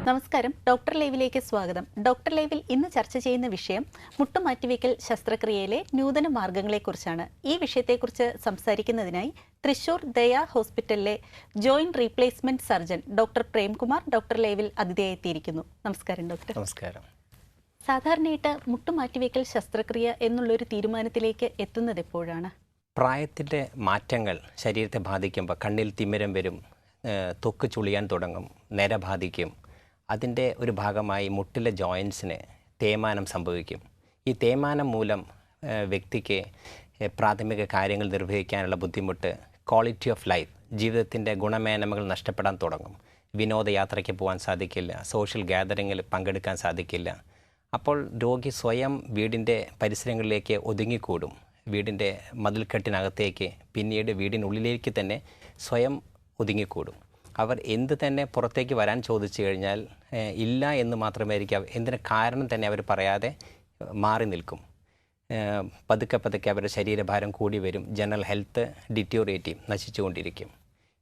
നമസ്കാരം, ഡോക്ടർ ലൈവിലേക്ക് സ്വാഗതം. ഡോക്ടർ ലൈവിൽ ഇന്ന് ചർച്ച ചെയ്യുന്ന വിഷയം മുട്ടുമാറ്റിവെക്കൽ ശസ്ത്രക്രിയയിലെ നൂതന മാർഗങ്ങളെക്കുറിച്ചാണ്. ഈ വിഷയത്തെക്കുറിച്ച് സംസാരിക്കുന്നതിനായി തൃശൂർ ദയ ഹോസ്പിറ്റലിലെ joint replacement surgeon doctor Premkumar doctor ലൈവിൽ അതിഥിയായെത്തിയിരിക്കുന്നു. നമസ്കാരം ഡോക്ടർ. നമസ്കാരം. സാധാരണയായിട്ട് മുട്ടുമാറ്റിവെക്കൽ ശസ്ത്രക്രിയ എന്നുള്ളൊരു തീരുമാനത്തിലേക്ക് എത്തുന്നത് എപ്പോഴാണ്? പ്രായത്തിൻ്റെ മാറ്റങ്ങൾ ശരീരത്തെ ബാധിക്കുമ്പോൾ കണ്ണിൽ തിമിരം വരും, ത്വക്ക് ചുളിയാൻ തുടങ്ങും, നര ബാധിക്കും. അതിൻ്റെ ഒരു ഭാഗമായി മുട്ടിലെ ജോയിൻസിന് തേയ്മാനം സംഭവിക്കും. ഈ തേയ്മാനം മൂലം വ്യക്തിക്ക് പ്രാഥമിക കാര്യങ്ങൾ നിർവഹിക്കാനുള്ള ബുദ്ധിമുട്ട്, ക്വാളിറ്റി ഓഫ് ലൈഫ്, ജീവിതത്തിൻ്റെ ഗുണമേന്മകൾ നഷ്ടപ്പെടാൻ തുടങ്ങും. വിനോദയാത്രയ്ക്ക് പോകാൻ സാധിക്കില്ല, സോഷ്യൽ ഗ്യാതറിങ്ങിൽ പങ്കെടുക്കാൻ സാധിക്കില്ല. അപ്പോൾ രോഗി സ്വയം വീടിൻ്റെ പരിസരങ്ങളിലേക്ക് ഒതുങ്ങിക്കൂടും, വീടിൻ്റെ മതിൽക്കെട്ടിനകത്തേക്ക്, പിന്നീട് വീടിനുള്ളിലേക്ക് തന്നെ സ്വയം ഒതുങ്ങിക്കൂടും. അവർ എന്ത് തന്നെ പുറത്തേക്ക് വരാൻ ചോദിച്ചു കഴിഞ്ഞാൽ ഇല്ല എന്ന് മാത്രമായിരിക്കും. എന്തിന് കാരണം തന്നെ അവർ പറയാതെ മാറി നിൽക്കും. പതുക്കെ പതുക്കെ അവരുടെ ശരീരഭാരം കൂടി വരും, ജനറൽ ഹെൽത്ത് ഡിറ്റോറിയേറ്റ് ചെയ്യും, നശിച്ചുകൊണ്ടിരിക്കും.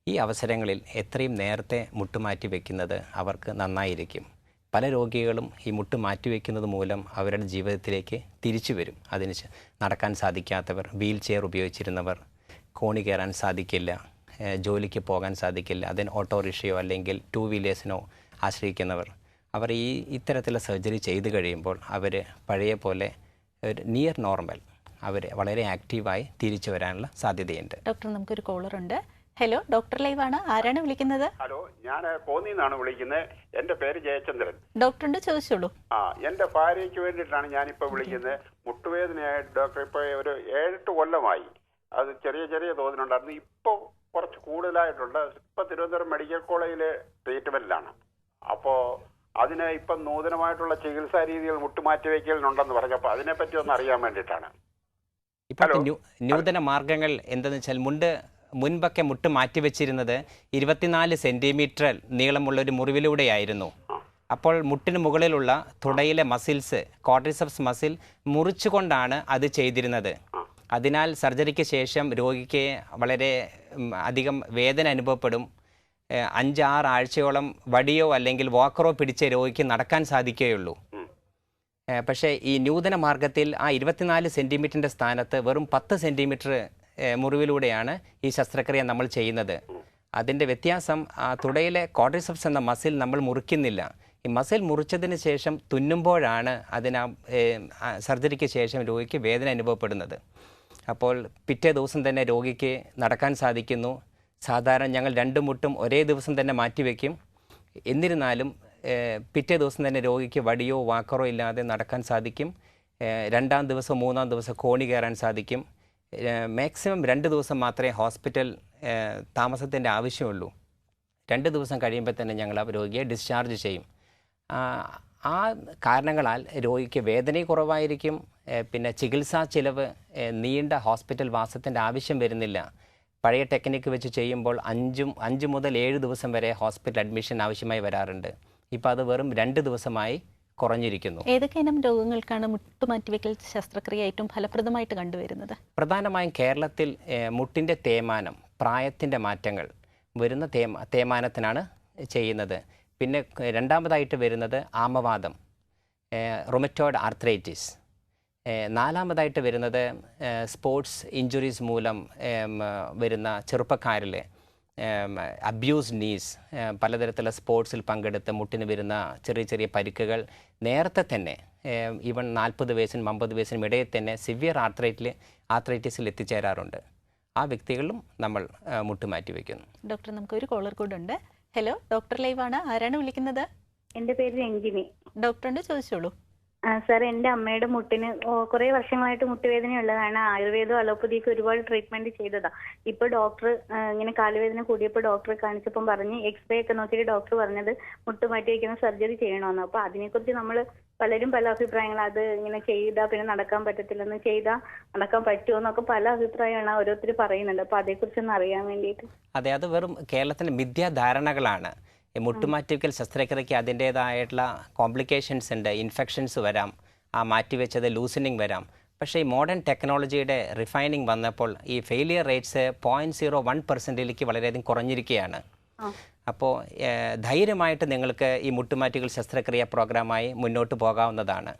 ഈ അവസരങ്ങളിൽ എത്രയും നേരത്തെ മുട്ടുമാറ്റി വയ്ക്കുന്നത് അവർക്ക് നന്നായിരിക്കും. പല രോഗികളും ഈ മുട്ട് മാറ്റിവെക്കുന്നത് മൂലം അവരുടെ ജീവിതത്തിലേക്ക് തിരിച്ചു വരും. അതിന് നടക്കാൻ സാധിക്കാത്തവർ, വീൽ ചെയർ ഉപയോഗിച്ചിരുന്നവർ, കോണി കയറാൻ സാധിക്കില്ല, ജോലിക്ക് പോകാൻ സാധിക്കില്ല, അതിന് ഓട്ടോറിക്ഷയോ അല്ലെങ്കിൽ 2 വീലേഴ്സിനോ ആശ്രയിക്കുന്നവർ, അവർ ഇത്തരത്തിലുള്ള സർജറി ചെയ്തു കഴിയുമ്പോൾ അവർ പഴയ പോലെ ഒരു നിയർ നോർമൽ, അവർ വളരെ ആക്റ്റീവായി തിരിച്ചു വരാനുള്ള സാധ്യതയുണ്ട്. ഡോക്ടർ, നമുക്കൊരു കോളർ ഉണ്ട്. ഹലോ, ഡോക്ടർ ലൈവാണ്. ആരാണ് വിളിക്കുന്നത്? ഹലോ, ഞാൻ കോന്നിന്നാണ് വിളിക്കുന്നത്. എന്റെ പേര് ജയചന്ദ്രൻ. ഡോക്ടറിന്റെ ചോദിച്ചോളൂ. എന്റെ ഭാര്യയ്ക്ക് വേണ്ടിയിട്ടാണ് ഞാനിപ്പോൾ വിളിക്കുന്നത്. മുട്ടുവേദനയായിട്ട് ഡോക്ടർ ഇപ്പോൾ ഒരു 7-8 കൊല്ലമായി. അത് ചെറിയ ചെറിയ തോതിലുണ്ടായിരുന്നു. ഇപ്പോൾ കുറച്ച് കൂടുതലായിട്ടുണ്ട്. ഇപ്പം തിരുവനന്തപുരം മെഡിക്കൽ കോളേജിലെ ട്രീറ്റ്മെന്റിലാണ്. അപ്പോൾ അതിന് ഇപ്പം നൂതനമായിട്ടുള്ള ചികിത്സാ രീതികൾ മുട്ടുമാറ്റിവെക്കലിനുണ്ടെന്ന് പറഞ്ഞപ്പോൾ അതിനെപ്പറ്റി ഒന്ന് അറിയാൻ വേണ്ടിയിട്ടാണ്. ഇപ്പോഴത്തെ നൂതന മാർഗങ്ങൾ എന്തെന്ന് വെച്ചാൽ, മുൻപൊക്കെ മുട്ട് മാറ്റിവെച്ചിരുന്നത് 24 സെൻറ്റിമീറ്റർ നീളമുള്ള ഒരു മുറിവിലൂടെയായിരുന്നു. അപ്പോൾ മുട്ടിന് മുകളിലുള്ള തുടയിലെ മസിൽസ്, ക്വാഡ്രിസെപ്സ് മസിൽ മുറിച്ചുകൊണ്ടാണ് അത് ചെയ്തിരുന്നത്. അതിനാൽ സർജറിക്ക് ശേഷം രോഗിക്ക് വളരെ അധികം വേദന അനുഭവപ്പെടും. 5-6 ആഴ്ചയോളം വടിയോ അല്ലെങ്കിൽ വാക്കറോ പിടിച്ച് രോഗിക്ക് നടക്കാൻ സാധിക്കുകയുള്ളൂ. പക്ഷേ ഈ നൂതന മാർഗത്തിൽ ആ 24 സെൻറ്റിമീറ്ററിൻ്റെ സ്ഥാനത്ത് വെറും 10 സെൻറ്റിമീറ്റർ മുറിവിലൂടെയാണ് ഈ ശസ്ത്രക്രിയ നമ്മൾ ചെയ്യുന്നത്. അതിൻ്റെ വ്യത്യാസം, തുടയിലെ ക്വാഡ്രിസെപ്സ് എന്ന മസിൽ നമ്മൾ മുറിക്കുന്നില്ല. ഈ മസിൽ മുറിച്ചതിന് ശേഷം തുന്നുമ്പോഴാണ് സർജറിക്ക് ശേഷം രോഗിക്ക് വേദന അനുഭവപ്പെടുന്നത്. അപ്പോൾ പിറ്റേ ദിവസം തന്നെ രോഗിക്ക് നടക്കാൻ സാധിക്കുന്നു. സാധാരണ ഞങ്ങൾ 2 മുട്ടും ഒരേ ദിവസം തന്നെ മാറ്റിവെക്കും. എന്നിരുന്നാലും പിറ്റേ ദിവസം തന്നെ രോഗിക്ക് വടിയോ വാക്കറോ ഇല്ലാതെ നടക്കാൻ സാധിക്കും. 2-ാം ദിവസം 3-ാം ദിവസം കോണി കയറാൻ സാധിക്കും. മാക്സിമം 2 ദിവസം മാത്രമേ ഹോസ്പിറ്റൽ താമസത്തിൻ്റെ ആവശ്യമുള്ളൂ. 2 ദിവസം കഴിയുമ്പോൾ തന്നെ ഞങ്ങൾ ആ രോഗിയെ ഡിസ്ചാർജ് ചെയ്യും. ആ കാരണങ്ങളാൽ രോഗിക്ക് വേദന കുറവായിരിക്കും. പിന്നെ ചികിത്സാ ചിലവ്, നീണ്ട ഹോസ്പിറ്റൽ വാസത്തിൻ്റെ ആവശ്യം വരുന്നില്ല. പഴയ ടെക്നിക്ക് വെച്ച് ചെയ്യുമ്പോൾ 5 മുതൽ 7 ദിവസം വരെ ഹോസ്പിറ്റൽ അഡ്മിഷൻ ആവശ്യമായി വരാറുണ്ട്. ഇപ്പോൾ അത് വെറും 2 ദിവസമായി കുറഞ്ഞിരിക്കുന്നു. ഏതൊക്കെ ഇനം രോഗങ്ങൾക്കാണ് മുട്ടുമാറ്റിവെക്കൽ ശസ്ത്രക്രിയ ഏറ്റവും ഫലപ്രദമായിട്ട് കണ്ടുവരുന്നത്? പ്രധാനമായും കേരളത്തിൽ മുട്ടിൻ്റെ തേയ്മാനം, പ്രായത്തിൻ്റെ മാറ്റങ്ങൾ വരുന്ന തേയ്മാനത്തിനാണ് ചെയ്യുന്നത്. പിന്നെ രണ്ടാമതായിട്ട് വരുന്നത് ആമവാദം, റൊമറ്റോയ്ഡ് ആർത്രൈറ്റിസ്. 4-മതായിട്ട് വരുന്നത് സ്പോർട്സ് ഇഞ്ചുറീസ് മൂലം വരുന്ന ചെറുപ്പക്കാരിൽ അബ്യൂസ് നീസ്, പലതരത്തിലുള്ള സ്പോർട്സിൽ പങ്കെടുത്ത് മുട്ടിന് വരുന്ന ചെറിയ ചെറിയ പരിക്കുകൾ നേരത്തെ തന്നെ, ഈവൻ 40 വയസ്സിനും 50 വയസ്സിനും ഇടയിൽ തന്നെ സിവിയർ ആർത്രൈറ്റിസിൽ എത്തിച്ചേരാറുണ്ട്. ആ വ്യക്തികളിലും നമ്മൾ മുട്ടുമാറ്റി വയ്ക്കുന്നു. ഡോക്ടർ, നമുക്കൊരു കോളർ കൂടെ ഉണ്ട്. ഹലോ, ഡോക്ടർ ലൈവാണ്. ആരാണ് വിളിക്കുന്നത്? എൻ്റെ പേര് രഞ്ജിനി. ഡോക്ടറിന്റെ ചോദിച്ചോളൂ. സാർ, എൻ്റെ അമ്മയുടെ മുട്ടിന് കുറേ വർഷങ്ങളായിട്ട് മുട്ടുവേദന ഉള്ളതാണ്. ആയുർവേദം അലോപ്പതിയൊക്കെ ഒരുപാട് ട്രീറ്റ്മെന്റ് ചെയ്തതാ. ഇപ്പൊ ഡോക്ടർ ഇങ്ങനെ കാലുവേദന കൂടിയപ്പോൾ ഡോക്ടറെ കാണിച്ചപ്പം പറഞ്ഞ്, എക്സ്റേ ഒക്കെ നോക്കിയിട്ട് ഡോക്ടർ പറഞ്ഞത് മുട്ട് മാറ്റി വയ്ക്കുന്ന സർജറി ചെയ്യണമെന്ന്. അപ്പൊ അതിനെക്കുറിച്ച് നമ്മൾ പലരും പല അഭിപ്രായങ്ങൾ, അത് ഇങ്ങനെ ചെയ്താൽ പിന്നെ നടക്കാൻ പറ്റത്തില്ലെന്ന്, ചെയ്താൽ നടക്കാൻ പറ്റുമോ എന്നൊക്കെ പല അഭിപ്രായമാണ് ഓരോരുത്തർ പറയുന്നുണ്ട്. അപ്പൊ അതേക്കുറിച്ചൊന്ന് അറിയാൻ വേണ്ടിയിട്ട്. അതെ, അത് വെറും കേരളത്തിൻ്റെ മിഥ്യാധാരണകളാണ്. മുട്ടുമാറ്റിവെക്കൽ ശസ്ത്രക്രിയയ്ക്ക് അതിൻ്റേതായിട്ടുള്ള കോംപ്ലിക്കേഷൻസ് ഉണ്ട്, ഇൻഫെക്ഷൻസ് വരാം, ആ മാറ്റിവെച്ചത് ലൂസനിങ് വരാം. പക്ഷേ ഈ മോഡേൺ ടെക്നോളജിയുടെ റിഫൈനിങ് വന്നപ്പോൾ ഈ ഫെയിലിയർ റേറ്റ്സ് 0.01% വളരെയധികം കുറഞ്ഞിരിക്കുകയാണ്. അപ്പോൾ ധൈര്യമായിട്ട് നിങ്ങൾക്ക് ഈ മുട്ടുമാറ്റുകൾ ശസ്ത്രക്രിയ പ്രോഗ്രാമായി മുന്നോട്ട് പോകാവുന്നതാണ്.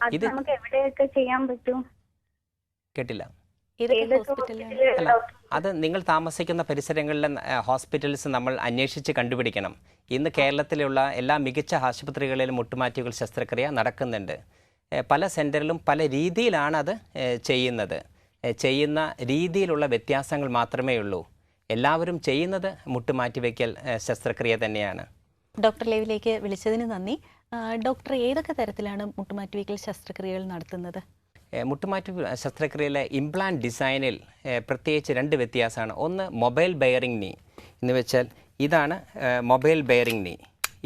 അത് നമുക്ക് എവിടെയൊക്കെ ചെയ്യാൻ പറ്റും? കേട്ടില്ല. ഏതൊക്കെ ഹോസ്പിറ്റലാണ്? അല്ല, അത് നിങ്ങൾ താമസിക്കുന്ന പരിസരങ്ങളിലെ ഹോസ്പിറ്റൽസ് നമ്മൾ അന്വേഷിച്ച് കണ്ടുപിടിക്കണം. ഇന്ന് കേരളത്തിലുള്ള എല്ലാ മികച്ച ആശുപത്രികളിലും മുട്ടുമാറ്റുകൾ ശസ്ത്രക്രിയ നടക്കുന്നുണ്ട്. പല സെൻറ്ററിലും പല രീതിയിലാണ് അത് ചെയ്യുന്നത്. ചെയ്യുന്ന രീതിയിലുള്ള വ്യത്യാസങ്ങൾ മാത്രമേ ഉള്ളൂ. എല്ലാവരും ചെയ്യുന്നത് മുട്ടുമാറ്റിവെക്കൽ ശസ്ത്രക്രിയ തന്നെയാണ്. ഡോക്ടർ ലൈവിലേക്ക് വിളിച്ചതിന് നന്ദി. ഡോക്ടർ ഏതൊക്കെ തരത്തിലാണ് മുട്ടുമാറ്റിവെക്കൽ ശസ്ത്രക്രിയകൾ നടത്തുന്നത്? മുട്ടുമാറ്റി ശസ്ത്രക്രിയയിലെ ഇംപ്ലാന്റ് ഡിസൈനിൽ പ്രത്യേകിച്ച് 2 വ്യത്യാസമാണ്. ഒന്ന് മൊബൈൽ ബെയറിംഗ് നീ എന്ന് വെച്ചാൽ ഇതാണ് മൊബൈൽ ബെയറിംഗ് നീ.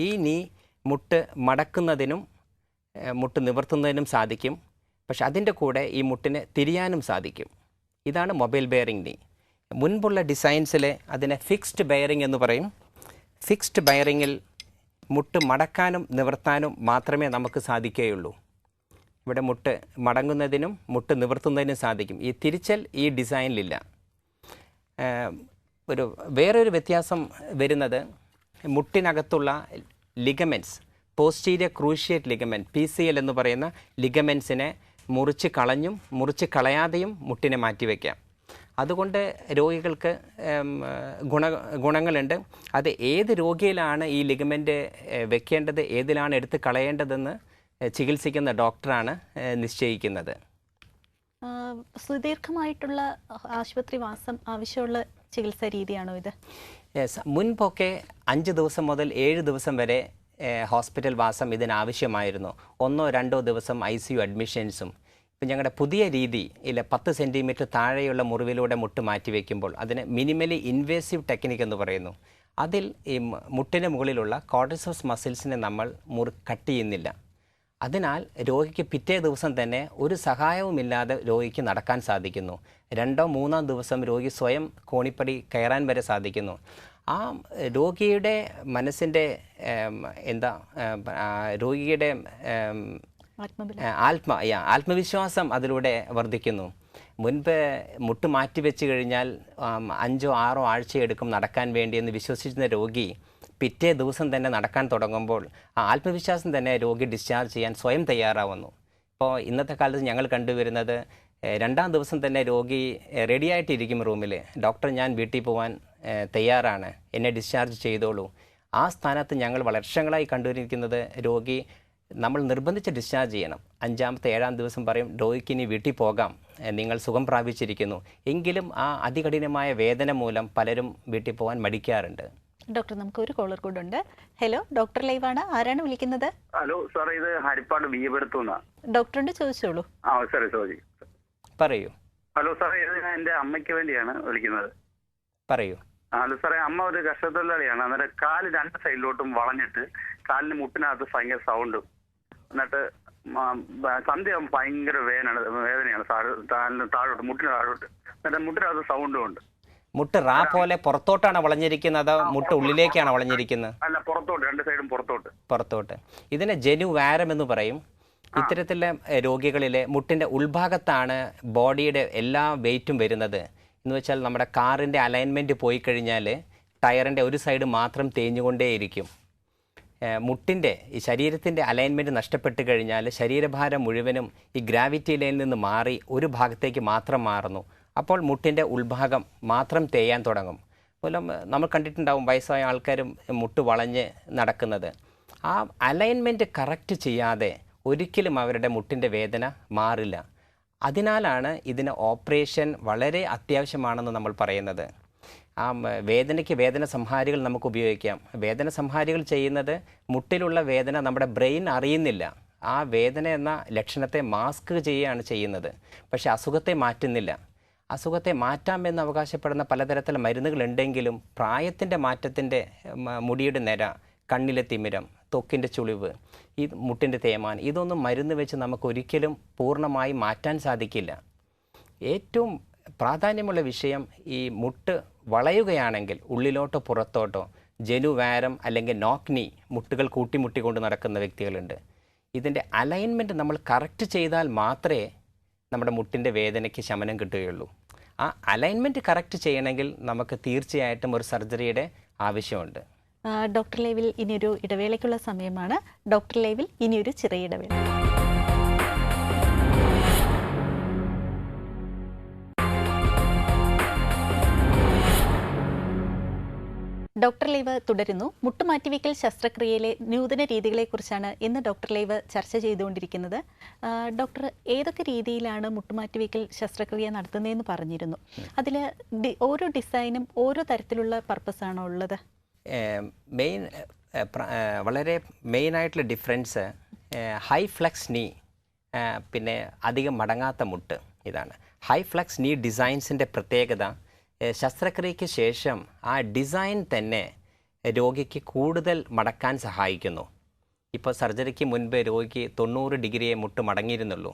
ഈ നീ മുട്ട് മടക്കുന്നതിനും മുട്ട് നിവർത്തുന്നതിനും സാധിക്കും. പക്ഷെ അതിൻ്റെ കൂടെ ഈ മുട്ടിനെ തിരിയാനും സാധിക്കും. ഇതാണ് മൊബൈൽ ബെയറിംഗ് നീ. മുൻപുള്ള ഡിസൈൻസിൽ അതിനെ ഫിക്സ്ഡ് ബെയറിംഗ് എന്ന് പറയും. ഫിക്സ്ഡ് ബെയറിങ്ങിൽ മുട്ട് മടക്കാനും നിവർത്താനും മാത്രമേ നമുക്ക് സാധിക്കുകയുള്ളൂ. ഇവിടെ മുട്ട് മടങ്ങുന്നതിനും മുട്ട് നിവർത്തുന്നതിനും സാധിക്കും. ഈ തിരിച്ചൽ ഈ ഡിസൈനിലില്ല. വേറൊരു വ്യത്യാസം വരുന്നത് മുട്ടിനകത്തുള്ള ligaments, posterior cruciate ligament PCL എന്ന് പറയുന്ന ലിഗമെൻറ്റ്സിനെ മുറിച്ച് കളഞ്ഞും മുറിച്ച് കളയാതെയും മുട്ടിനെ മാറ്റിവെക്കാം. അതുകൊണ്ട് രോഗികൾക്ക് ഗുണങ്ങളുണ്ട്. അത് ഏത് രോഗിയിലാണ് ഈ ലിഗമെൻ്റ് വെക്കേണ്ടത്, ഏതിലാണ് എടുത്ത് കളയേണ്ടതെന്ന് ചികിത്സിക്കുന്ന ഡോക്ടറാണ് നിശ്ചയിക്കുന്നത്. സുദീർഘമായിട്ടുള്ള ആശുപത്രി വാസം ആവശ്യമുള്ള ചികിത്സാ രീതിയാണോ ഇത്? മുൻപൊക്കെ 5 ദിവസം മുതൽ 7 ദിവസം വരെ ഹോസ്പിറ്റൽ വാസം ഇതിനാവശ്യമായിരുന്നു. 1-2 ദിവസം ICU അഡ്മിഷൻസും. ഇപ്പം ഞങ്ങളുടെ പുതിയ രീതി 10 സെൻറ്റിമീറ്റർ താഴെയുള്ള മുറിവിലൂടെ മുട്ട് മാറ്റിവെക്കുമ്പോൾ അതിന് മിനിമലി ഇൻവേസീവ് ടെക്നിക്ക് എന്ന് പറയുന്നു. അതിൽ ഈ മുട്ടിന് മുകളിലുള്ള ക്വാഡ്രിസെപ്സ് മസിൽസിനെ നമ്മൾ കട്ട് ചെയ്യുന്നില്ല. അതിനാൽ രോഗിക്ക് പിറ്റേ ദിവസം തന്നെ ഒരു സഹായവുമില്ലാതെ രോഗിക്ക് നടക്കാൻ സാധിക്കുന്നു. 2-3 ദിവസം രോഗി സ്വയം കോണിപ്പടി കയറാൻ വരെ സാധിക്കുന്നു. ആ രോഗിയുടെ മനസ്സിൻ്റെ രോഗിയുടെ ആത്മവിശ്വാസം അതിലൂടെ വർദ്ധിക്കുന്നു. മുൻപ് മുട്ട് മാറ്റിവെച്ച് കഴിഞ്ഞാൽ 5-6 ആഴ്ചയെടുക്കും നടക്കാൻ വേണ്ടി എന്ന് വിശ്വസിച്ചിരുന്ന രോഗി പിറ്റേ ദിവസം തന്നെ നടക്കാൻ തുടങ്ങുമ്പോൾ ആ ആത്മവിശ്വാസം തന്നെ രോഗി ഡിസ്ചാർജ് ചെയ്യാൻ സ്വയം തയ്യാറാവുന്നു. ഇപ്പോൾ ഇന്നത്തെ കാലത്ത് ഞങ്ങൾ കണ്ടുവരുന്നത് 2-ാം ദിവസം തന്നെ രോഗി റെഡിയായിട്ടിരിക്കും റൂമിൽ. ഡോക്ടർ, ഞാൻ വീട്ടിൽ പോകാൻ തയ്യാറാണ്, എന്നെ ഡിസ്ചാർജ് ചെയ്തോളൂ. ആ സ്ഥാനത്ത് ഞങ്ങൾ വർഷങ്ങളായി കണ്ടുവരിക്കുന്നത് രോഗി നമ്മൾ നിർബന്ധിച്ച് ഡിസ്ചാർജ് ചെയ്യണം. 5-ാമത്തെ-7-ാം ദിവസം പറയും രോഗിക്ക് ഇനി വീട്ടിൽ പോകാം, നിങ്ങൾ സുഖം പ്രാപിച്ചിരിക്കുന്നു. എങ്കിലും ആ അതികഠിനമായ വേദന മൂലം പലരും വീട്ടിൽ പോകാൻ മടിക്കാറുണ്ട്. ഡോക്ടർ, നമുക്ക് ഒരു കോളർ കൂടെ ഉണ്ട്. ഹലോ, ഡോക്ടർ ലൈവാണ്. ആരാണ് വിളിക്കുന്നത്? ഹലോ സാർ, ഇത് ഹരിപ്പാട് വീയപുരത്തുനിന്നാ. ഡോക്ടറോട് ചോദിച്ചോളൂ. സാറേ ചോദി പറയൂ. ഹലോ സാറേ, ഇത് ഞാൻ എൻ്റെ അമ്മയ്ക്ക് വേണ്ടിയാണ് വിളിക്കുന്നത്. പറയൂ. ഹലോ സാറേ, അമ്മ ഒരു കർഷകത്തൊഴിലാളിയാണ്. അന്നേരം കാല് 2 സൈഡിലോട്ടും വളഞ്ഞിട്ട് കാലിന് മുട്ടിനകത്ത് ഭയങ്കര സൗണ്ടും, എന്നിട്ട് സന്ധ്യ ഭയങ്കര വേദനയാണ് കാലിന് താഴോട്ട്, മുട്ടിന് താഴോട്ട്, എന്നിട്ട് മുട്ടിനകത്ത് സൗണ്ടും ഉണ്ട്. മുട്ട് റാ പോലെ പുറത്തോട്ടാണ് വളഞ്ഞിരിക്കുന്നത് അതോ മുട്ട് ഉള്ളിലേക്കാണ് വളഞ്ഞിരിക്കുന്നത്? അല്ല, പുറത്തോട്ട്, 2 സൈഡും പുറത്തോട്ട്. ഇതിനെ ജനുവാരം എന്ന് പറയും. ഇത്തരത്തിലുള്ള രോഗികളിലെ മുട്ടിൻ്റെ ഉൾഭാഗത്താണ് ബോഡിയുടെ എല്ലാ വെയിറ്റും വരുന്നത്. എന്ന് വെച്ചാൽ നമ്മുടെ കാറിൻ്റെ അലൈൻമെൻറ്റ് പോയി കഴിഞ്ഞാൽ ടയറിൻ്റെ ഒരു സൈഡ് മാത്രം തേഞ്ഞുകൊണ്ടേയിരിക്കും. മുട്ടിൻ്റെ ഈ ശരീരത്തിൻ്റെ അലൈൻമെൻറ്റ് നഷ്ടപ്പെട്ട് കഴിഞ്ഞാൽ ശരീരഭാരം മുഴുവനും ഈ ഗ്രാവിറ്റി ലൈനിൽ നിന്ന് മാറി ഒരു ഭാഗത്തേക്ക് മാത്രം മാറുന്നു. അപ്പോൾ മുട്ടിൻ്റെ ഉൾഭാഗം മാത്രം തേയാൻ തുടങ്ങും. മൂലം നമ്മൾ കണ്ടിട്ടുണ്ടാവും വയസ്സായ ആൾക്കാരും മുട്ട് വളഞ്ഞ് നടക്കുന്നത്. ആ അലൈൻമെൻറ്റ് കറക്റ്റ് ചെയ്യാതെ ഒരിക്കലും അവരുടെ മുട്ടിൻ്റെ വേദന മാറില്ല. അതിനാലാണ് ഇതിന് ഓപ്പറേഷൻ വളരെ അത്യാവശ്യമാണെന്ന് നമ്മൾ പറയുന്നത്. ആ വേദനയ്ക്ക് വേദന സംഹാരികൾ നമുക്ക് ഉപയോഗിക്കാം. വേദന സംഹാരികൾ ചെയ്യുന്നത് മുട്ടിലുള്ള വേദന നമ്മുടെ ബ്രെയിൻ അറിയുന്നില്ല. ആ വേദന എന്ന ലക്ഷണത്തെ മാസ്ക് ചെയ്യുകയാണ് ചെയ്യുന്നത്. പക്ഷേ അസുഖത്തെ മാറ്റുന്നില്ല. അസുഖത്തെ മാറ്റാമെന്ന് അവകാശപ്പെടുന്ന പലതരത്തിലുള്ള മരുന്നുകളുണ്ടെങ്കിലും പ്രായത്തിൻ്റെ മാറ്റത്തിൻ്റെ മുടിയുടെ നിര, കണ്ണിലെ തിമിരം, ത്വക്കിൻ്റെ ചുളിവ്, ഈ മുട്ടിൻ്റെ തേയ്മാനം, ഇതൊന്നും മരുന്ന് വെച്ച് നമുക്ക് ഒരിക്കലും പൂർണ്ണമായി മാറ്റാൻ സാധിക്കില്ല. ഏറ്റവും പ്രാധാന്യമുള്ള വിഷയം ഈ മുട്ട് വളയുകയാണെങ്കിൽ ഉള്ളിലോട്ടോ പുറത്തോട്ടോ ജനുവാരം അല്ലെങ്കിൽ നോക്നി മുട്ടുകൾ കൂട്ടിമുട്ടിക്കൊണ്ട് നടക്കുന്ന വ്യക്തികളുണ്ട്. ഇതിൻ്റെ അലൈൻമെൻറ്റ് നമ്മൾ കറക്റ്റ് ചെയ്താൽ മാത്രമേ നമ്മുടെ മുട്ടിൻ്റെ വേദനയ്ക്ക് ശമനം കിട്ടുകയുള്ളൂ. ആ അലൈൻമെൻറ്റ് കറക്റ്റ് ചെയ്യണമെങ്കിൽ നമുക്ക് തീർച്ചയായിട്ടും ഒരു സർജറിയുടെ ആവശ്യമുണ്ട്. ഡോക്ടർ ലൈവിൽ ഇനിയൊരു ഇടവേളയ്ക്കുള്ള സമയമാണ്. ഡോക്ടർ ലൈവിൽ ഇനിയൊരു ചെറിയ ഇടവേള. ഡോക്ടർ ലൈവ് തുടരുന്നു. മുട്ടുമാറ്റിവെക്കൽ ശസ്ത്രക്രിയയിലെ നൂതന രീതികളെക്കുറിച്ചാണ് ഇന്ന് ഡോക്ടർ ലൈവ് ചർച്ച ചെയ്തുകൊണ്ടിരിക്കുന്നത്. ഡോക്ടർ, ഏതൊക്കെ രീതിയിലാണ് മുട്ടുമാറ്റിവെക്കൽ ശസ്ത്രക്രിയ നടത്തുന്നതെന്ന് പറഞ്ഞിരുന്നു. അതിൽ ഓരോ ഡിസൈനും ഓരോ തരത്തിലുള്ള പർപ്പസാണോ ഉള്ളത്? വളരെ മെയിനായിട്ടുള്ള ഡിഫറൻസ് ഹൈ ഫ്ലെക്സ് നീ, പിന്നെ അധികം മടങ്ങാത്ത മുട്ട്. ഇതാണ് ഹൈ ഫ്ലെക്സ് നീ ഡിസൈൻസിൻ്റെ പ്രത്യേകത. ശസ്ത്രക്രിയയ്ക്ക് ശേഷം ആ ഡിസൈൻ തന്നെ രോഗിക്ക് കൂടുതൽ മടക്കാൻ സഹായിക്കുന്നു. ഇപ്പോൾ സർജറിക്ക് മുൻപ് രോഗിക്ക് 90 ഡിഗ്രിയെ മുട്ട് മടങ്ങിയിരുന്നുള്ളൂ.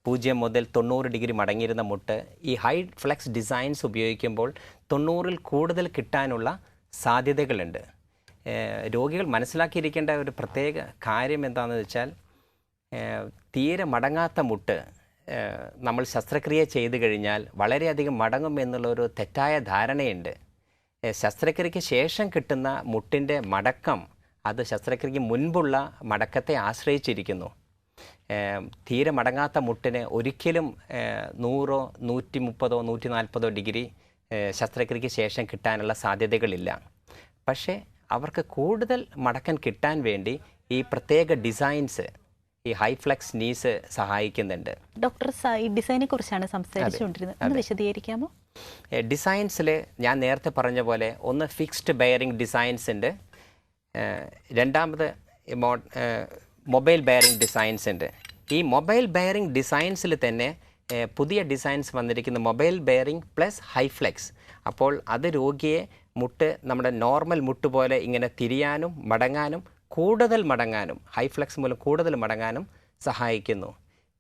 0 മുതൽ 90 ഡിഗ്രി മടങ്ങിയിരുന്ന മുട്ട് ഈ ഹൈ ഫ്ലെക്സ് ഡിസൈൻസ് ഉപയോഗിക്കുമ്പോൾ 90-ൽ കൂടുതൽ കിട്ടാനുള്ള സാധ്യതകളുണ്ട്. രോഗികൾ മനസ്സിലാക്കിയിരിക്കേണ്ട ഒരു പ്രത്യേക കാര്യം എന്താണെന്ന് വെച്ചാൽ, തീരെ മടങ്ങാത്ത മുട്ട് നമ്മൾ ശസ്ത്രക്രിയ ചെയ്തു കഴിഞ്ഞാൽ വളരെയധികം മടങ്ങും എന്നുള്ളൊരു തെറ്റായ ധാരണയുണ്ട്. ശസ്ത്രക്രിയയ്ക്ക് ശേഷം കിട്ടുന്ന മുട്ടിൻ്റെ മടക്കം അത് ശസ്ത്രക്രിയയ്ക്ക് മുൻപുള്ള മടക്കത്തെ ആശ്രയിച്ചിരിക്കുന്നു. തീരെ മടങ്ങാത്ത മുട്ടിന് ഒരിക്കലും 100, 130, 140 ഡിഗ്രി ശസ്ത്രക്രിയയ്ക്ക് ശേഷം കിട്ടാനുള്ള സാധ്യതകളില്ല. പക്ഷേ അവർക്ക് കൂടുതൽ മടക്കം കിട്ടാൻ വേണ്ടി ഈ പ്രത്യേക ഡിസൈൻസ്, ഈ ഹൈ ഫ്ലെക്സ് നീസ് സഹായിക്കുന്നുണ്ട്. ഡോക്ടർ, ഈ ഡിസൈനെ കുറിച്ചാണ് സംസാരിച്ചുകൊണ്ടിരുന്നത്. ഒന്ന് വിശദീകരിക്കാമോ? ഡിസൈൻസിൽ ഞാൻ നേരത്തെ പറഞ്ഞ പോലെ ഒന്ന് ഫിക്സ്ഡ് ബെയറിംഗ് ഡിസൈൻസ് ഉണ്ട്, രണ്ടാമത് മൊബൈൽ ബെയറിംഗ് ഡിസൈൻസ് ഉണ്ട്. ഈ മൊബൈൽ ബെയറിംഗ് ഡിസൈൻസിൽ തന്നെ പുതിയ ഡിസൈൻസ് വന്നിരിക്കുന്ന mobile bearing plus high flex. അപ്പോൾ അത് രോഗിയെ മുട്ട് നമ്മുടെ നോർമൽ മുട്ട് പോലെ ഇങ്ങനെ തിരിയാനും മടങ്ങാനും കൂടുതൽ മടങ്ങാനും ഹൈ ഫ്ലെക്സ് മൂലം കൂടുതൽ മടങ്ങാനും സഹായിക്കുന്നു.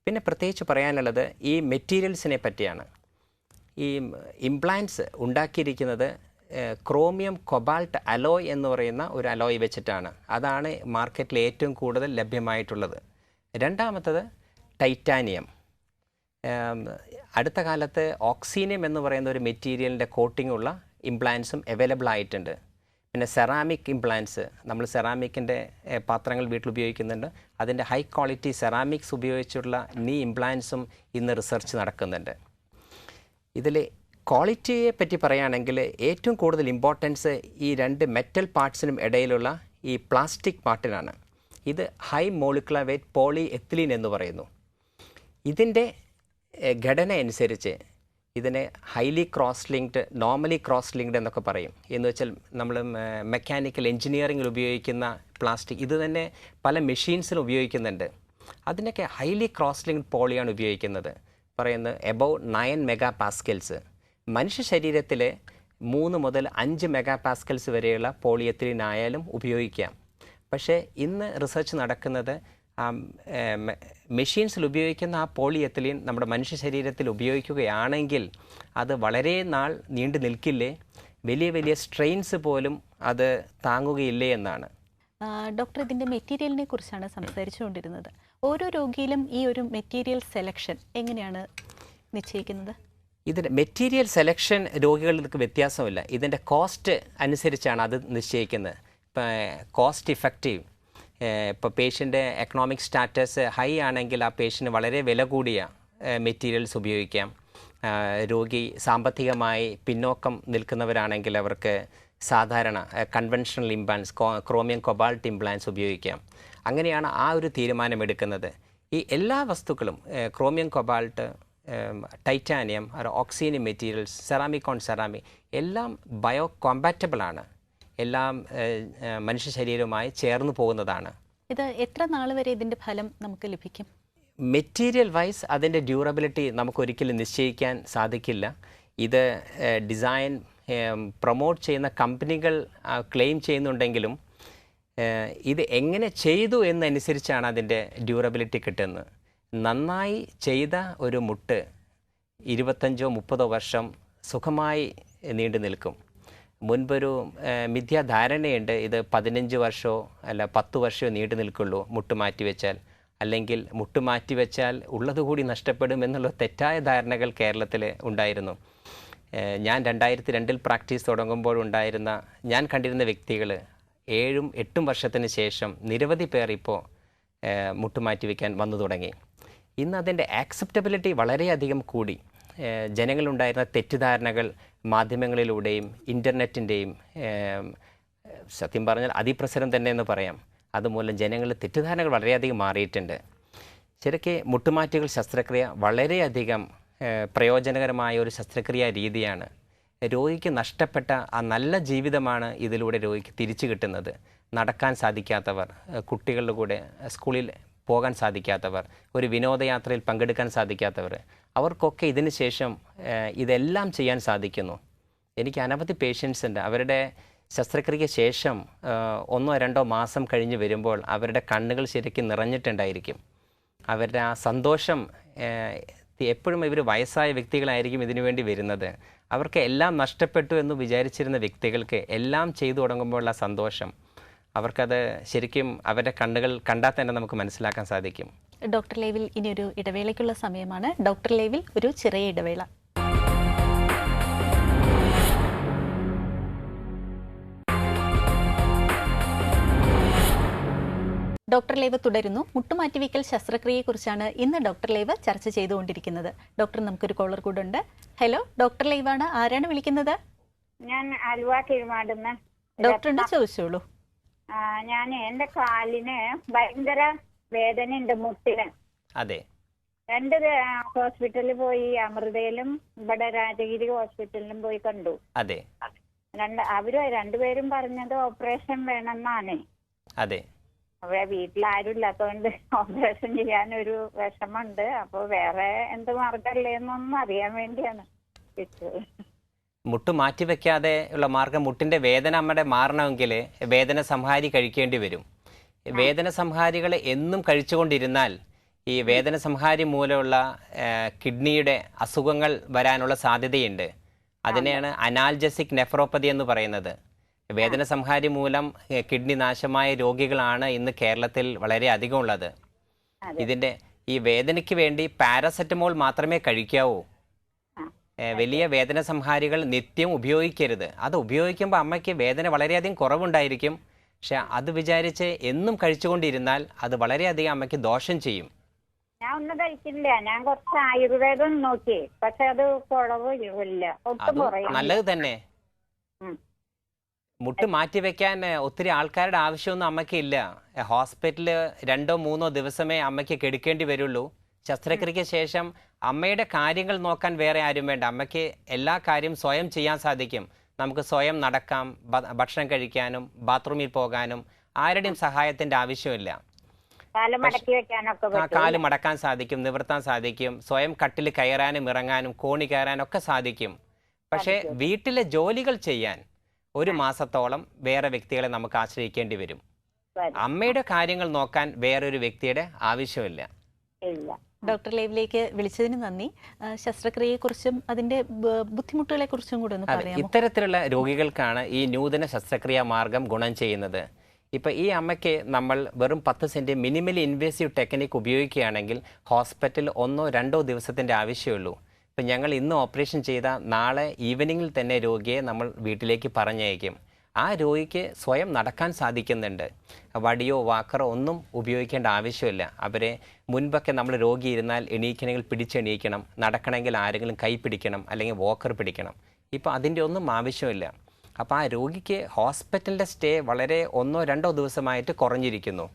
പിന്നെ പ്രത്യേകിച്ച് പറയാനുള്ളത് ഈ മെറ്റീരിയൽസിനെ പറ്റിയാണ്. ഈ ഇംപ്ലാന്റ്സ് ഉണ്ടാക്കിയിരിക്കുന്നത് ക്രോമിയം കൊബാൾട്ട് അലോയ് എന്ന് പറയുന്ന ഒരു അലോയ് വെച്ചിട്ടാണ്. അതാണ് മാർക്കറ്റിൽ ഏറ്റവും കൂടുതൽ ലഭ്യമായിട്ടുള്ളത്. രണ്ടാമത്തത് ടൈറ്റാനിയം. അടുത്ത കാലത്ത് ഓക്സീനിയം എന്ന് പറയുന്ന ഒരു മെറ്റീരിയലിൻ്റെ കോട്ടിങ്ങുള്ള ഇംപ്ലാന്റ്സും അവൈലബിൾ ആയിട്ടുണ്ട്. പിന്നെ സെറാമിക് ഇംപ്ലാന്റ്സ്, നമ്മൾ സെറാമിക്കിൻ്റെ പാത്രങ്ങൾ വീട്ടിൽ ഉപയോഗിക്കുന്നുണ്ട്. അതിൻ്റെ ഹൈ ക്വാളിറ്റി സെറാമിക്സ് ഉപയോഗിച്ചുള്ള നീ ഇംപ്ലാന്റ്സും ഇന്ന് റിസർച്ച് നടക്കുന്നുണ്ട്. ഇതിൽ ക്വാളിറ്റിയെ പറ്റി പറയുകയാണെങ്കിൽ ഏറ്റവും കൂടുതൽ ഇമ്പോർട്ടൻസ് ഈ രണ്ട് മെറ്റൽ പാർട്സിനും ഇടയിലുള്ള ഈ പ്ലാസ്റ്റിക് പാർട്ടിനാണ്. ഇത് high molecular weight polyethylene എന്ന് പറയുന്നു. ഇതിൻ്റെ ഘടന അനുസരിച്ച് ഇതിനെ highly cross linked, normally cross linked എന്നൊക്കെ പറയും. എന്ന് വെച്ചാൽ നമ്മൾ മെക്കാനിക്കൽ എൻജിനീയറിംഗിൽ ഉപയോഗിക്കുന്ന പ്ലാസ്റ്റിക് ഇത് തന്നെ പല മെഷീൻസിൽ ഉപയോഗിക്കുന്നുണ്ട്. അതിനൊക്കെ ഹൈലി ക്രോസ് ലിങ്ക്ഡ് പോളിയാണ് ഉപയോഗിക്കുന്നത്. പറയുന്നത് എബവ് 9 മെഗാപാസ്കൽസ്. മനുഷ്യ ശരീരത്തിൽ 3 മുതൽ 5 മെഗാപാസ്കൽസ് വരെയുള്ള പോളിയെത്തിലീൻ ആയാലും ഉപയോഗിക്കാം. പക്ഷേ ഇന്ന് റിസർച്ച് നടക്കുന്നത് മെഷീൻസിൽ ഉപയോഗിക്കുന്ന ആ പോളിയെത്തിലീൻ നമ്മുടെ മനുഷ്യ ശരീരത്തിൽ ഉപയോഗിക്കുകയാണെങ്കിൽ അത് വളരെ നാൾ നീണ്ടു നിൽക്കില്ലേ, വലിയ വലിയ സ്ട്രെയിൻസ് പോലും അത് താങ്ങുകയില്ലേ എന്നാണ്. ഡോക്ടർ, ഇതിൻ്റെ മെറ്റീരിയലിനെ കുറിച്ചാണ് സംസാരിച്ചുകൊണ്ടിരുന്നത്. ഓരോ രോഗിയിലും ഈ ഒരു മെറ്റീരിയൽ സെലക്ഷൻ എങ്ങനെയാണ് നിശ്ചയിക്കുന്നത്? ഇതിൻ്റെ മെറ്റീരിയൽ സെലക്ഷൻ രോഗികൾക്ക് വ്യത്യാസമില്ല. ഇതിൻ്റെ കോസ്റ്റ് അനുസരിച്ചാണ് അത് നിശ്ചയിക്കുന്നത്. കോസ്റ്റ് ഇഫക്റ്റീവ്, ഇപ്പോൾ പേഷ്യൻ്റെ എക്കണോമിക് സ്റ്റാറ്റസ് ഹൈ ആണെങ്കിൽ ആ പേഷ്യന് വളരെ വില കൂടിയ മെറ്റീരിയൽസ് ഉപയോഗിക്കാം. രോഗി സാമ്പത്തികമായി പിന്നോക്കം നിൽക്കുന്നവരാണെങ്കിൽ അവർക്ക് സാധാരണ conventional implants, chromium cobalt implants ഉപയോഗിക്കാം. അങ്ങനെയാണ് ആ ഒരു തീരുമാനമെടുക്കുന്നത്. ഈ എല്ലാ വസ്തുക്കളും chromium cobalt, titanium, oxinium materials, ceramic on ceramic എല്ലാം ബയോ കോമ്പാറ്റബിൾ ആണ്. എല്ലാം മനുഷ്യ ശരീരവുമായി ചേർന്ന് പോകുന്നതാണ്. ഇത് എത്ര നാൾ വരെ ഇതിൻ്റെ ഫലം നമുക്ക് ലഭിക്കും? മെറ്റീരിയൽ വൈസ് അതിൻ്റെ ഡ്യൂറബിലിറ്റി നമുക്കൊരിക്കലും നിശ്ചയിക്കാൻ സാധിക്കില്ല. ഇത് ഡിസൈൻ പ്രൊമോട്ട് ചെയ്യുന്ന കമ്പനികൾ ക്ലെയിം ചെയ്യുന്നുണ്ടെങ്കിലും ഇത് എങ്ങനെ ചെയ്തു എന്നനുസരിച്ചാണ് അതിൻ്റെ ഡ്യൂറബിലിറ്റി കിട്ടുന്നത്. നന്നായി ചെയ്ത ഒരു മുട്ട് 25-30 വർഷം സുഖമായി നീണ്ടു നിൽക്കും. മുൻപൊരു മിഥ്യാധാരണയുണ്ട്, ഇത് 15 വർഷമോ അല്ല 10 വർഷമോ നീണ്ടു നിൽക്കുള്ളൂ മുട്ട് മാറ്റിവെച്ചാൽ, അല്ലെങ്കിൽ മുട്ട് മാറ്റിവെച്ചാൽ ഉള്ളതുകൂടി നഷ്ടപ്പെടും എന്നുള്ള തെറ്റായ ധാരണകൾ കേരളത്തിൽ ഉണ്ടായിരുന്നു. ഞാൻ 2002 പ്രാക്ടീസ് തുടങ്ങുമ്പോഴുണ്ടായിരുന്ന ഞാൻ കണ്ടിരുന്ന വ്യക്തികൾ 7-8 വർഷത്തിന് ശേഷം നിരവധി പേർ ഇപ്പോൾ മുട്ടുമാറ്റി വയ്ക്കാൻ വന്നു തുടങ്ങി. ഇന്ന് അതിൻ്റെ ആക്സെപ്റ്റബിലിറ്റി വളരെയധികം കൂടി. ജനങ്ങളുണ്ടായിരുന്ന തെറ്റിദ്ധാരണകൾ മാധ്യമങ്ങളിലൂടെയും ഇൻ്റർനെറ്റിൻ്റെയും സത്യം പറഞ്ഞാൽ അതിപ്രസരം തന്നെ എന്ന് പറയാം. അതുമൂലം ജനങ്ങളിൽ തെറ്റിദ്ധാരണകൾ വളരെയധികം മാറിയിട്ടുണ്ട്. ശരിക്കും മുട്ടുമാറ്റുകൾ ശസ്ത്രക്രിയ വളരെയധികം പ്രയോജനകരമായ ഒരു ശസ്ത്രക്രിയാ രീതിയാണ്. രോഗിക്ക് നഷ്ടപ്പെട്ട ആ നല്ല ജീവിതമാണ് ഇതിലൂടെ രോഗിക്ക് തിരിച്ചു കിട്ടുന്നത്. നടക്കാൻ സാധിക്കാത്തവർ, കുട്ടികളുടെ കൂടെ സ്കൂളിൽ പോകാൻ സാധിക്കാത്തവർ, ഒരു വിനോദയാത്രയിൽ പങ്കെടുക്കാൻ സാധിക്കാത്തവർ, അവർക്കൊക്കെ ഇതിന് ശേഷം ഇതെല്ലാം ചെയ്യാൻ സാധിക്കുന്നു. എനിക്ക് അനവധി പേഷ്യൻസ് ഉണ്ട്. അവരുടെ ശസ്ത്രക്രിയയ്ക്ക് ശേഷം 1-2 മാസം കഴിഞ്ഞ് വരുമ്പോൾ അവരുടെ കണ്ണുകൾ ശരിക്കും നിറഞ്ഞിട്ടുണ്ടായിരിക്കും. അവരുടെ ആ സന്തോഷം, എപ്പോഴും ഇവർ വയസ്സായ വ്യക്തികളായിരിക്കും ഇതിനു വേണ്ടി വരുന്നത്. അവർക്ക് എല്ലാം നഷ്ടപ്പെട്ടു എന്ന് വിചാരിച്ചിരുന്ന വ്യക്തികൾക്ക് എല്ലാം ചെയ്തു തുടങ്ങുമ്പോഴുള്ള സന്തോഷം, അവർക്കത് ശരിക്കും അവരുടെ കണ്ണുകൾ കണ്ടാൽ തന്നെ നമുക്ക് മനസ്സിലാക്കാൻ സാധിക്കും. ഡോക്ടർ ലൈവിൽ ഇനി ഒരു ഇടവേളയ്ക്കുള്ള സമയമാണ്. ഡോക്ടർ ലൈവിൽ ഒരു ചെറിയ ഇടവേള. ഡോക്ടർ ലൈവ് തുടരുന്നു. മുട്ടുമാറ്റിവയ്ക്കൽ ശസ്ത്രക്രിയയെക്കുറിച്ചാണ് ഇന്ന് ഡോക്ടർ ലൈവ് ചർച്ച ചെയ്തുകൊണ്ടിരിക്കുന്നത്. ഡോക്ടർ, നമുക്കൊരു കോളർ കൂടെ ഉണ്ട്. ഹലോ, ഡോക്ടർ ലൈവാണ്. ആരാണ് വിളിക്കുന്നത്? ഞാൻ ആലുവ കീഴ്മാടുന്ന്. ഡോക്ടറിന്റെ ചോദിച്ചോളൂ. ഞാൻ എന്റെ കാലിന് ഭയങ്കര വേദന ഉണ്ട്, മുട്ടിന്. അതെ. 2 ഹോസ്പിറ്റലിൽ പോയി, അമൃതയിലും ഇവിടെ രാജഗിരി ഹോസ്പിറ്റലിലും പോയി കണ്ടു. അതെ. അവര് രണ്ടുപേരും പറഞ്ഞത് ഓപ്പറേഷൻ വേണമെന്നാണ്. അതെ. അവിടെ വീട്ടിലാരും ഇല്ലാത്തതുകൊണ്ട് ഓപ്പറേഷൻ ചെയ്യാനൊരു വിഷമമുണ്ട്. അപ്പൊ വേറെ എന്ത് മാർഗമല്ലേന്നൊന്നും അറിയാൻ വേണ്ടിയാണ് വിളിച്ചത്. മുട്ട് മാറ്റി വെക്കാതെ ഉള്ള മാർഗം, മുട്ടിൻ്റെ വേദന നമ്മുടെ മാറണമെങ്കിൽ വേദന സംഹാരി കഴിക്കേണ്ടി വരും. വേദന സംഹാരികൾ എന്നും കഴിച്ചുകൊണ്ടിരുന്നാൽ ഈ വേദന സംഹാരി മൂലമുള്ള കിഡ്നിയുടെ അസുഖങ്ങൾ വരാനുള്ള സാധ്യതയുണ്ട്. അതിനെയാണ് അനാൽജസിക് നെഫ്രോപ്പതി എന്ന് പറയുന്നത്. വേദന സംഹാരി മൂലം കിഡ്നി നാശമായ രോഗികളാണ് ഇന്ന് കേരളത്തിൽ വളരെ അധികം ഉള്ളത്. ഇതിൻ്റെ ഈ വേദനയ്ക്ക് വേണ്ടി പാരസെറ്റമോൾ മാത്രമേ കഴിക്കാവൂ. വലിയ വേദന സംഹാരികൾ നിത്യം ഉപയോഗിക്കരുത്. അത് ഉപയോഗിക്കുമ്പോൾ അമ്മയ്ക്ക് വേദന വളരെയധികം കുറവുണ്ടായിരിക്കും. പക്ഷെ അത് വിചാരിച്ച് എന്നും കഴിച്ചുകൊണ്ടിരുന്നാൽ അത് വളരെയധികം അമ്മയ്ക്ക് ദോഷം ചെയ്യും. ഞാൻ ഒന്നും കഴിക്കില്ല. ഞാൻ കുറച്ച് ആയുർവേദം നോക്കി, പക്ഷെ അത് കുറവില്ല, ഒട്ടും കുറയില്ല. നല്ലത് തന്നെ. മുട്ട് മാറ്റിവെക്കാൻ ഒത്തിരി ആൾക്കാരുടെ ആവശ്യമൊന്നും അമ്മയ്ക്ക് ഇല്ല. ഹോസ്പിറ്റലിൽ 2-3 ദിവസമേ അമ്മയ്ക്ക് കിടക്കേണ്ടി വരുള്ളൂ. ശസ്ത്രക്രിയയ്ക്ക് ശേഷം അമ്മയുടെ കാര്യങ്ങൾ നോക്കാൻ വേറെ ആരും വേണ്ട. അമ്മയ്ക്ക് എല്ലാ കാര്യം സ്വയം ചെയ്യാൻ സാധിക്കും. നമുക്ക് സ്വയം നടക്കാം, ഭക്ഷണം കഴിക്കാനും ബാത്റൂമിൽ പോകാനും ആരുടെയും സഹായത്തിൻ്റെ ആവശ്യമില്ല. കാല് മടക്കാൻ സാധിക്കും, നിവർത്താൻ സാധിക്കും, സ്വയം കട്ടിൽ കയറാനും ഇറങ്ങാനും കോണി കയറാനും ഒക്കെ സാധിക്കും. പക്ഷേ വീട്ടിലെ ജോലികൾ ചെയ്യാൻ 1 മാസത്തോളം വേറെ വ്യക്തികളെ നമുക്ക് ആശ്രയിക്കേണ്ടി വരും. അമ്മയുടെ കാര്യങ്ങൾ നോക്കാൻ വേറൊരു വ്യക്തിയുടെ ആവശ്യമില്ല. ഡോക്ടർ ലൈവിലേക്ക് വിളിച്ചതിന് നന്ദി. ശസ്ത്രക്രിയയെക്കുറിച്ചും അതിന്റെ ബുദ്ധിമുട്ടുകളെ കുറിച്ചും കൂടെ ഒന്ന് പറയാമോ? ഇത്തരത്തിലുള്ള രോഗികൾക്കാണ് ഈ നൂതന ശസ്ത്രക്രിയാ മാർഗം ഗുണം ചെയ്യുന്നത്. ഇപ്പോൾ ഈ അമ്മയ്ക്ക് നമ്മൾ വെറും 10 സെൻറ്റ് മിനിമലി ഇൻവേസീവ് ടെക്നിക്ക് ഉപയോഗിക്കുകയാണെങ്കിൽ ഹോസ്പിറ്റലിൽ 1-2 ദിവസത്തിൻ്റെ ആവശ്യമുള്ളൂ. ഇപ്പം ഞങ്ങൾ ഇന്ന് ഓപ്പറേഷൻ ചെയ്ത നാളെ ഈവനിങ്ങിൽ തന്നെ രോഗിയെ നമ്മൾ വീട്ടിലേക്ക് പറഞ്ഞയക്കും. ആ രോഗിക്ക് സ്വയം നടക്കാൻ സാധിക്കുന്നുണ്ട്. വടിയോ വാക്കറോ ഒന്നും ഉപയോഗിക്കേണ്ട ആവശ്യമില്ല. അവരെ മുൻപൊക്കെ നമ്മൾ രോഗി ഇരുന്നാൽ എണീക്കണമെങ്കിൽ പിടിച്ചെണീക്കണം, നടക്കണമെങ്കിൽ ആരെങ്കിലും കൈ പിടിക്കണം, അല്ലെങ്കിൽ വാക്കർ പിടിക്കണം. ഇപ്പോൾ അതിൻ്റെ ഒന്നും ആവശ്യമില്ല. അപ്പോൾ ആ രോഗിക്ക് ഹോസ്പിറ്റലിൻ്റെ സ്റ്റേ വളരെ 1-2 ദിവസമായിട്ട് കുറഞ്ഞിരിക്കുന്നു.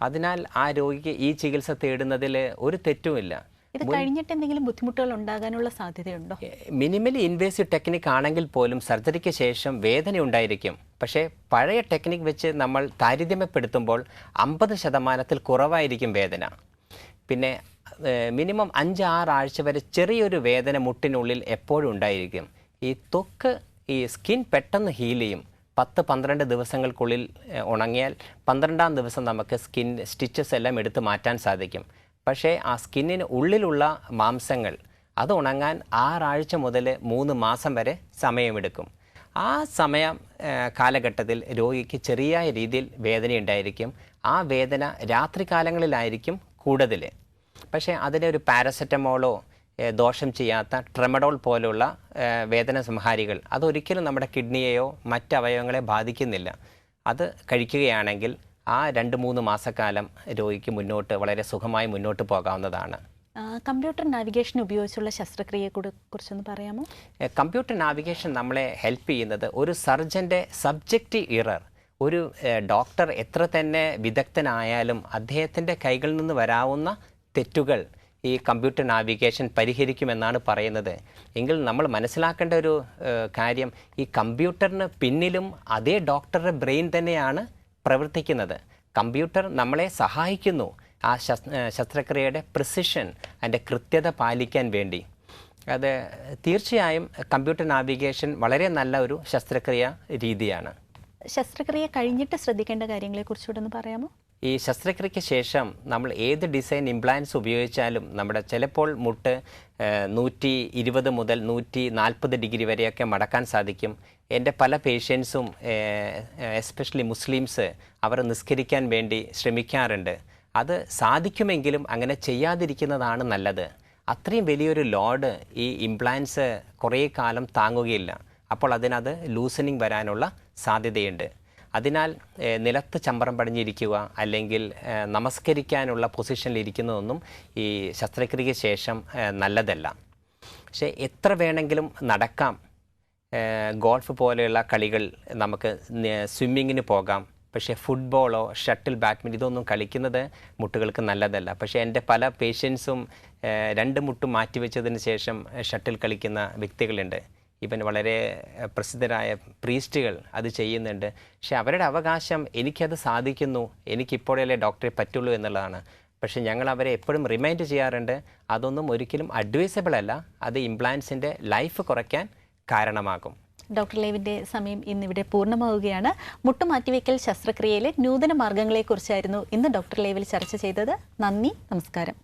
അതിനാൽ ആ രോഗിക്ക് ഈ ചികിത്സ തേടുന്നതിൽ ഒരു തെറ്റുമില്ല. ഇത് കഴിഞ്ഞിട്ട് എന്തെങ്കിലും ബുദ്ധിമുട്ടുകൾ ഉണ്ടാകാനുള്ള സാധ്യതയുണ്ടോ? മിനിമലി ഇൻവേസീവ് ടെക്നിക്ക് ആണെങ്കിൽ പോലും സർജറിക്ക് ശേഷം വേദന ഉണ്ടായിരിക്കും. പക്ഷേ പഴയ ടെക്നിക്ക് വെച്ച് നമ്മൾ താരതമ്യപ്പെടുത്തുമ്പോൾ 50% കുറവായിരിക്കും വേദന. പിന്നെ മിനിമം 5-6 ആഴ്ച വരെ ചെറിയൊരു വേദന മുട്ടിനുള്ളിൽ എപ്പോഴും ഉണ്ടായിരിക്കും. ഈ ത്വക്ക്, ഈ സ്കിൻ പെട്ടെന്ന് ഹീൽ ചെയ്യും. 10-12 ദിവസങ്ങൾക്കുള്ളിൽ ഉണങ്ങിയാൽ 12-ാം ദിവസം നമുക്ക് സ്കിൻ സ്റ്റിച്ചസ് എല്ലാം എടുത്ത് മാറ്റാൻ സാധിക്കും. പക്ഷേ ആ സ്കിന്നിന് ഉള്ളിലുള്ള മാംസങ്ങൾ അത് ഉണങ്ങാൻ 6 ആഴ്ച മുതൽ 3 മാസം വരെ സമയമെടുക്കും. ആ കാലഘട്ടത്തിൽ രോഗിക്ക് ചെറിയ രീതിയിൽ വേദനയുണ്ടായിരിക്കും. ആ വേദന രാത്രികാലങ്ങളിലായിരിക്കും കൂടുതൽ. പക്ഷേ അതിനെ ഒരു പാരസെറ്റമോളോ ദോഷം ചെയ്യാത്ത ട്രെമഡോൾ പോലുള്ള വേദന സംഹാരികൾ അതൊരിക്കലും നമ്മുടെ കിഡ്നിയെയോ മറ്റ് അവയവങ്ങളെ ബാധിക്കുന്നില്ല. അത് കഴിക്കുകയാണെങ്കിൽ ആ 2-3 മാസക്കാലം രോഗിക്ക് വളരെ സുഖമായി മുന്നോട്ട് പോകാവുന്നതാണ്. കമ്പ്യൂട്ടർ നാവിഗേഷൻ ഉപയോഗിച്ചുള്ള ശസ്ത്രക്രിയയെ കുറിച്ചൊന്ന് പറയാമോ? കമ്പ്യൂട്ടർ നാവിഗേഷൻ നമ്മളെ ഹെൽപ്പ് ചെയ്യുന്നത് ഒരു സർജൻ്റെ സബ്ജക്റ്റീവ് ഇറർ, ഒരു ഡോക്ടർ എത്ര തന്നെ വിദഗ്ധനായാലും അദ്ദേഹത്തിൻ്റെ കൈകളിൽ നിന്ന് വരാവുന്ന തെറ്റുകൾ ഈ കമ്പ്യൂട്ടർ നാവിഗേഷൻ പരിഹരിക്കുമെന്നാണ് പറയുന്നത്. എങ്കിൽ നമ്മൾ മനസ്സിലാക്കേണ്ട ഒരു കാര്യം, ഈ കമ്പ്യൂട്ടറിന് പിന്നിലും അതേ ഡോക്ടറുടെ ബ്രെയിൻ തന്നെയാണ് പ്രവർത്തിക്കുന്നത്. കമ്പ്യൂട്ടർ നമ്മളെ സഹായിക്കുന്നു ആ ശസ്ത്രക്രിയയുടെ പ്രിസിഷൻ, അതിൻ്റെ കൃത്യത പാലിക്കാൻ വേണ്ടി. അത് തീർച്ചയായും കമ്പ്യൂട്ടർ നാവിഗേഷൻ വളരെ നല്ല ഒരു ശസ്ത്രക്രിയ രീതിയാണ്. ശസ്ത്രക്രിയ കഴിഞ്ഞിട്ട് ശ്രദ്ധിക്കേണ്ട കാര്യങ്ങളെക്കുറിച്ചുകൂടെ ഒന്ന് പറയാമോ? ഈ ശസ്ത്രക്രിയയ്ക്ക് ശേഷം നമ്മൾ ഏത് ഡിസൈൻ ഇംപ്ലാൻസ് ഉപയോഗിച്ചാലും നമ്മുടെ ചിലപ്പോൾ മുട്ട് 120 മുതൽ 140 ഡിഗ്രി വരെയൊക്കെ മടക്കാൻ സാധിക്കും. എൻ്റെ പല പേഷ്യൻസും എസ്പെഷ്യലി മുസ്ലിംസ് അവർ നിസ്കരിക്കാൻ വേണ്ടി ശ്രമിക്കാറുണ്ട്. അത് സാധിക്കുമെങ്കിലും അങ്ങനെ ചെയ്യാതിരിക്കുന്നതാണ് നല്ലത്. അത്രയും വലിയൊരു ലോഡ് ഈ ഇംപ്ലാൻസ് കുറേ കാലം താങ്ങുകയില്ല. അപ്പോൾ അതിനത് ലൂസനിങ് വരാനുള്ള സാധ്യതയുണ്ട്. അതിനാൽ നിലത്ത് ചമ്പരം പടിഞ്ഞിരിക്കുക അല്ലെങ്കിൽ നമസ്കരിക്കാനുള്ള പൊസിഷനിലിരിക്കുന്നതൊന്നും ഈ ശസ്ത്രക്രിയയ്ക്ക് ശേഷം നല്ലതല്ല. പക്ഷേ എത്ര വേണമെങ്കിലും നടക്കാം. ഗോൾഫ് പോലെയുള്ള കളികൾ, നമുക്ക് സ്വിമ്മിങ്ങിന് പോകാം. പക്ഷേ ഫുട്ബോളോ ഷട്ടിൽ ബാഡ്മിൻ്റൺ ഇതൊന്നും കളിക്കുന്നത് മുട്ടുകൾക്ക് നല്ലതല്ല. പക്ഷേ എൻ്റെ പല പേഷ്യൻസും 2 മുട്ടും മാറ്റിവെച്ചതിന് ശേഷം ഷട്ടിൽ കളിക്കുന്ന വ്യക്തികളുണ്ട്. ഇവൻ വളരെ പ്രസിദ്ധരായ പ്രീസ്റ്റുകൾ അത് ചെയ്യുന്നുണ്ട്. പക്ഷെ അവരുടെ അവകാശം, എനിക്കത് സാധിക്കുന്നു, എനിക്കിപ്പോഴല്ലേ ഡോക്ടറെ പറ്റുള്ളൂ എന്നുള്ളതാണ്. പക്ഷേ ഞങ്ങൾ അവരെ എപ്പോഴും റിമൈൻഡ് ചെയ്യാറുണ്ട്, അതൊന്നും ഒരിക്കലും അഡ്വൈസബിൾ അല്ല. അത് ഇംപ്ലാൻസിൻ്റെ ലൈഫ് കുറയ്ക്കാൻ കാരണമാകും. ഡോക്ടർ ലൈവിൻ്റെ സമയം ഇന്നിവിടെ പൂർണ്ണമാവുകയാണ്. മുട്ടുമാറ്റിവെക്കൽ ശസ്ത്രക്രിയയിലെ നൂതന മാർഗങ്ങളെക്കുറിച്ചായിരുന്നു ഇന്ന് ഡോക്ടർ ലൈവിൽ ചർച്ച ചെയ്തത്. നന്ദി, നമസ്കാരം.